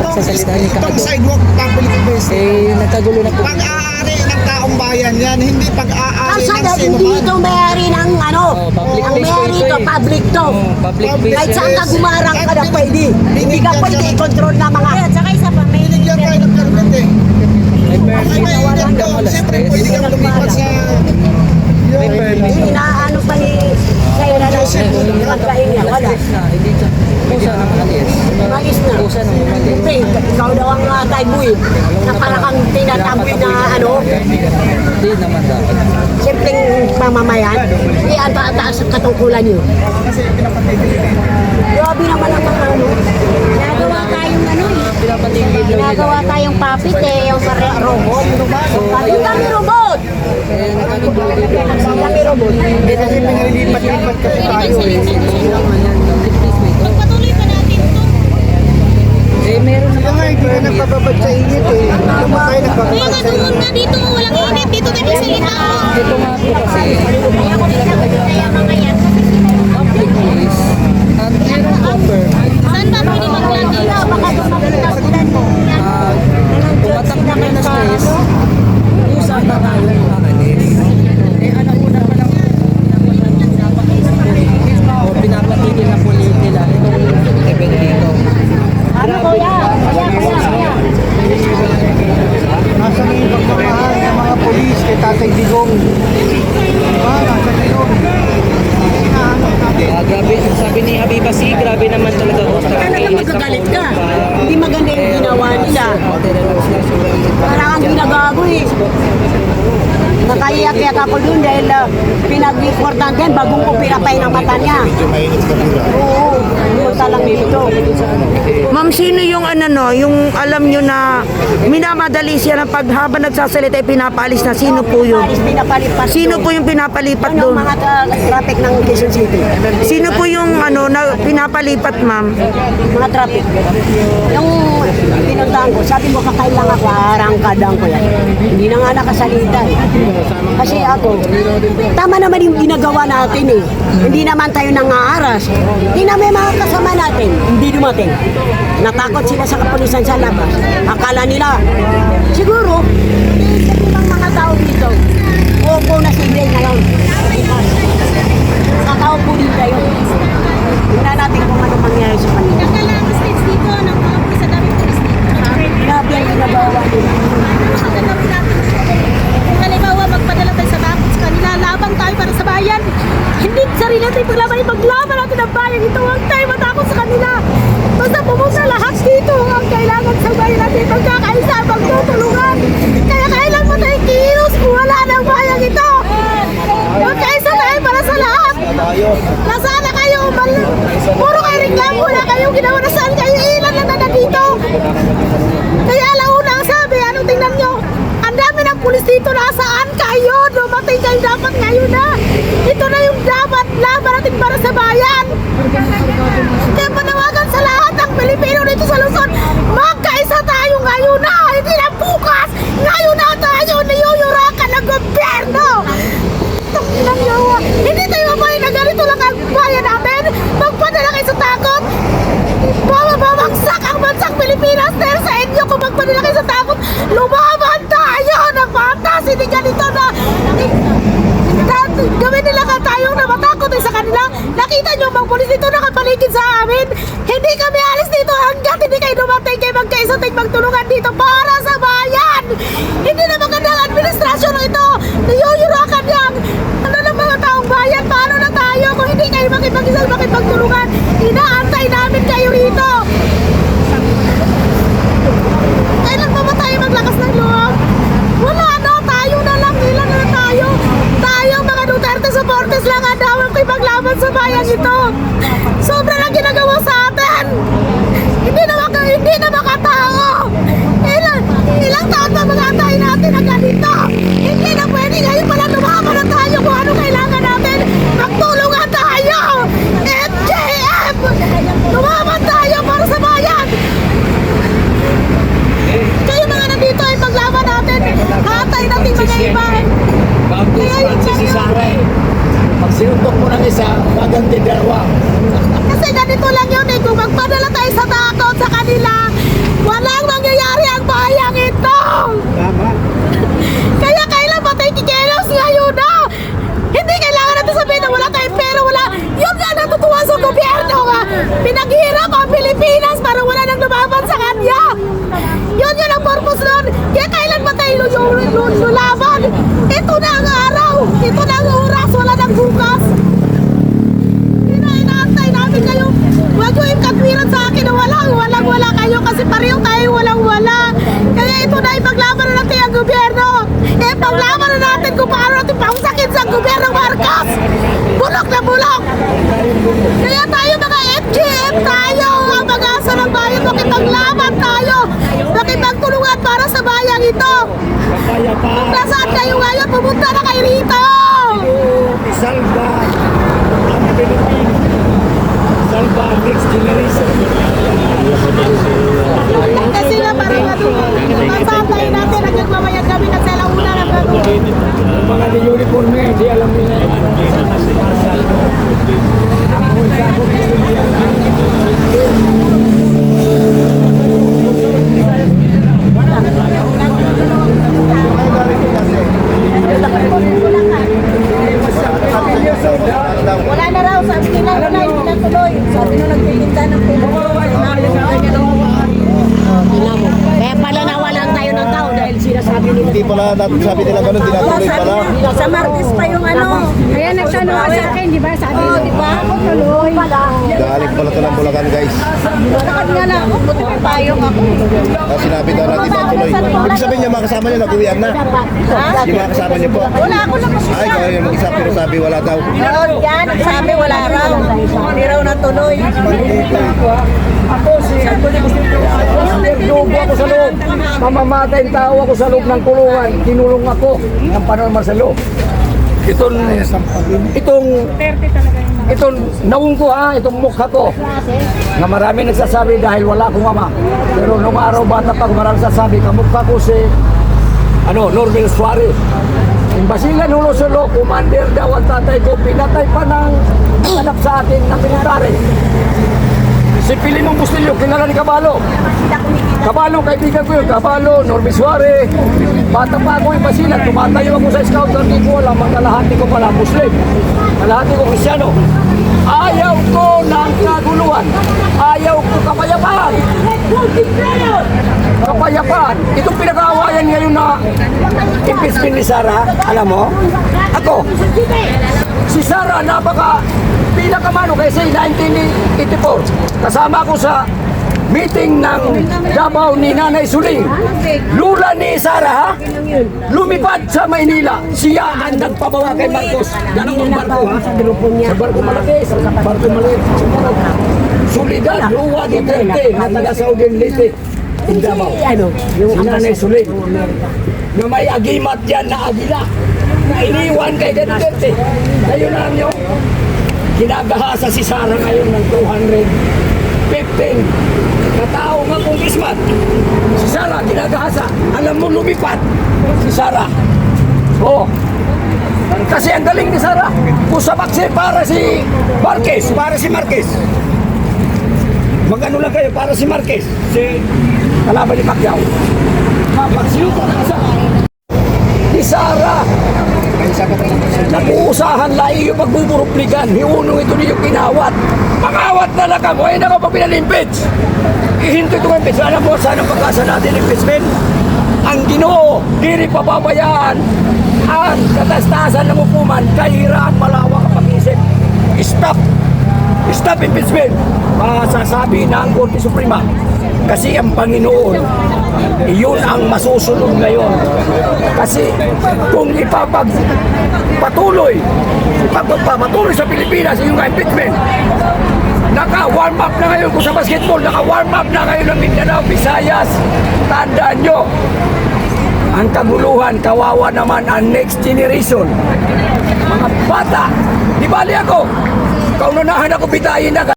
pagsasalita ni Itong Kado. sidewalk public place. Nagkagulo na po. Pag-aari ng taong bayan yan, hindi pag-aari ng Saan sino hindi man. ito mayari ng ano? Public Ang place po mayari ito ito, eh. public to. Public Public place. Kahit saan ka place. gumarang ka na pwede. Hindi ka pwede i-control na mga... At saka isa pa, may Binigyan tayo ng permit eh. May Ay, permit. may ingat to. Siyempre, pwede kang lumipat sa... May permit. Inaano pa ni... Sa'yo na lang. Pagkain niya, wala. Hindi siya. Kusa nang umalis. Magis na. Kusa nang umalis. Siyempre, ikaw daw ang tayboy. Na parang kang tinataboy na ano. Hindi naman dapat. Simpleng mamamayan. Hindi ang taas ang katungkulan niyo. Grabe naman ang mga ano. ginagawa tayong ano eh. Pinapatigil daw nila. Ginagawa tayong puppet eh, yung robot. Ang dami robot! Eh, nakakagulo din po. Ang dami robot. Hindi kasi pinalilipat-lipat kasi tayo eh. Pagpatuloy pa natin ito. Eh, meron Kaya nga, hindi ka nagpapabad sa init eh. Ano ba tayo Kaya nagpapabad nga sa doon init? nga dito, walang init. Dito tayo salita ko. Ito nga po kasi, Kaya ko pinapagod kaya mga yan. public place, at merong offer, Saan ba pwede maglagi? Baka doon magpinasulan mo. tumatak na kayo na stress, usap na tayo ng makalis. Eh, una pa lang, o pinapatigil na po nila itong event dito. Ano kuya? Kuya. Nasa may pagmamahal ng mga polis kay Tatay Digong. Diba? Nasa Digong. Hinahanap natin. Grabe, sabi ni Habiba si, grabe naman talaga ho. Talagang magagalit ka. Hindi maganda yung ginawa nila. Parang ang ginagago eh. Nakaiyak-iyak ako dun dahil pinag-importante yan, bagong ko pinapay ng mata niya. Medyo mainit ka dura. Oo, pumunta lang dito. Ma'am, sino yung ano no, yung alam nyo na minamadali siya na pag habang nagsasalita ay pinapaalis na, sino po yun? Palis, pinapalipat Sino doon. po yung pinapalipat Ano, doon? mga traffic ng Quezon City. Sino po yung ano na pinapalipat, ma'am? Mga traffic. Yung pinuntahan ko, sabi mo kakain lang ako, arangkadang ko yan. Hindi na nga nakasalita eh. Kasi ako, tama naman yung ginagawa natin eh. Hindi naman tayo nangaaras. Hindi naman yung mga kasama natin, hindi dumating. Natakot sila sa kapulisan sa labas. Akala nila, siguro, isip ng mga tao dito, opo na si Gray ngayon. Kakaupo din kayo. Tingnan natin kung ano mangyayari sa kanila. Nagkalaman stage dito, ng mga pulis sa dami pulis dito. Grabe ang ginagawa nila. Magandang natin. Kung halimbawa, magpadala tayo sa tapos kanila, labang tayo para sa bayan. Hindi sarili natin paglaban, ipaglaban natin ang bayan. Ito, huwag tayo matakot sa kanila. Basta pumunta lahat dito ang kailangan sa bayan natin. Pagkakaisa, pagtutulungan. Kaya kailan mo tayo kilos kung wala ng bayan ito. Magkaisa tayo para sa lahat. Nasaan na kayo? Puro kayo reklamo, wala kayong ginawa. Nasaan kayo? Ilan na nandito? Kaya alauna ang sabi, anong tingnan nyo? Ang dami ng pulis dito, nasaan kayo? Dumating kayo dapat ngayon na. Ito na yung dapat laban natin para sa bayan. Kaya panawagan sa lahat ng Pilipino dito sa Luzon, magkaisa tayo ngayon na, hindi na bukas. Ngayon na tayo niyuyurakan ng gobyerno. Tanginan nyo, hindi tayo mabayan na ganito lang ang bayan natin. Magpadala kayo sa takot. Babagsak ang bansang Pilipinas dahil sa inyo kung magpadala kayo sa takot. Lumaban tayo ng patas, hindi ganito na gawin nila ka tayong namatakot sa kanila. Nakita nyo bang pulis dito nakapaligid sa amin? Hindi kami alis dito hanggat hindi kayo dumating kayo magkaisa tayo magtulungan dito para sa bayan. Hindi na magandang administrasyon ito. Niyuyurakan yan. Ano ng mga taong bayan? Paano na tayo kung hindi kayo makipag-isa makipagtulungan? Inaantay namin kayo rito. Kailan pa ba tayo maglakas ng loob? Wala na, tayo na lang, ilan na tayo. Tayong mga Duterte supporters lang ang dawang ko ipaglaban sa bayan ito. Sobra lang ginagawa sa atin. Hindi na makatao. Ilang taon pa mga tayo natin ang ganito. Hindi na pwede, ngayon pala lumaban na tayo kung ano kailangan natin. Magtulungan tayo. FJF! Lumaban tayo kasi pareho tayo walang-wala. Kaya ito na ipaglaban na natin ang gobyerno. Ipaglaban na natin kung paano natin pangsakit sa gobyerno Marcos. Bulok na bulok. Kaya tayo mga FGM tayo, ang mag-asa ng bayan, makipaglaban tayo. Makipagtulungan para sa bayang ito. Kung nasaan kayo ngayon, pumunta na kayo rito. Salva ang Pilipinas. Salva ang next generation. Kasi nga parang masatay natin ang nagmamayag kami na sa launa ng gano'n. Mga di uniform na, hindi alam nila. Wala na raw, sabi nila wala, hindi na tuloy. Sabi nung nagtitinda ng Kaya pala nawalan tayo ng tao dahil sinasabi nila. Hindi pala natin sabi nila ganun, dinatuloy pala. Sa Martes pa yung ano. Kaya nagtanong ka sa akin, di ba? Sabi mo, di ba? Tuloy. Galing pala ito ng Bulacan, guys. Lakad nga lang ako, buti may payong ako. Sinabi daw natin matuloy. Ibig sabihin niya, mga kasama niya, nag-uwian na. Yung mga kasama niya po. Wala ako lang kasi. Ay, kaya yung mag-isa, pero sabi wala daw. Noon yan, sabi wala raw. Hindi raw natuloy. Ako si Dubo ako sa loob. Mamamatay ang tao ako sa loob ng kulungan. Kinulong ako ng panormal sa loob. Itong naung ko itong mukha ko. Na marami nagsasabi dahil wala akong ama. Pero nung araw bata pa, marami nagsasabi, kamukha ko si Norvin Suarez. Yung Basilan Hulo Solo, commander daw ang tatay ko, pinatay pa ng anak sa atin na pinatari. Si Pilimong Bustillo, kilala ni Cabalo. Cabalo, kaibigan ko yun. Cabalo, Norby Suarez. Bata pa ako yung Basilan. Tumatayo ako sa scout. Hindi ko alam, ang kalahati ko pala Muslim. Kalahati ko Kristyano. Ayaw ko ng kaguluhan. Ayaw ko kapayapaan. Kapayapaan. Itong pinag-aawayan ngayon na impeachment ni Sara, alam mo? Ako, si Sara napaka pinakamano kasi 1984. Kasama ko sa meeting ng Davao ni Nanay Suling. Lula ni Sara, lumipad sa Maynila. Siya ang nagpabawa kay Marcos. Dalawang barko, sa barko malaki, sa barko maliit. Solidad, Luwa, Duterte, na taga Saudi Leyte. In Davao. Si Nanay Suling. Na may agimat yan na agila. Na iniwan kay Duterte. Ngayon na nyo, ginagahasa si Sara ngayon ng 215 na tao nga congressman. Si Sara ginagahasa. Alam mo lumipat si Sara. Oh. Kasi ang galing ni Sara. Kusabakse para si Marquez. Para si Marquez. Magano lang kayo para si Marquez. Si kalaban ni Pacquiao. Mapagsiyo ka na sa ni Sara. Nag-uusahan lahi yung pagbuburupligan. Hiunong ito niyo kinawat. Pangawat na lang kamo. Ay naka pag pinalimpits. Ihinto ito ng impeachment. Alam mo saan ang pagkasa natin impeachment? Ang Ginoo, diri pababayaan ang katastasan ng hukuman. Kahiraan malawak ang pag-isip. Stop! Stop impeachment! Masasabi ng Korte Suprema. Kasi ang Panginoon, iyon ang masusunod ngayon. Kasi kung ipapatuloy sa Pilipinas yung impeachment, naka-warm up na ngayon kung sa basketball, naka-warm up na ngayon ng Mindanao, Visayas. Tandaan nyo, ang kaguluhan, kawawa naman ang next generation. Mga bata, di bali ako, kaunahan ako bitayin na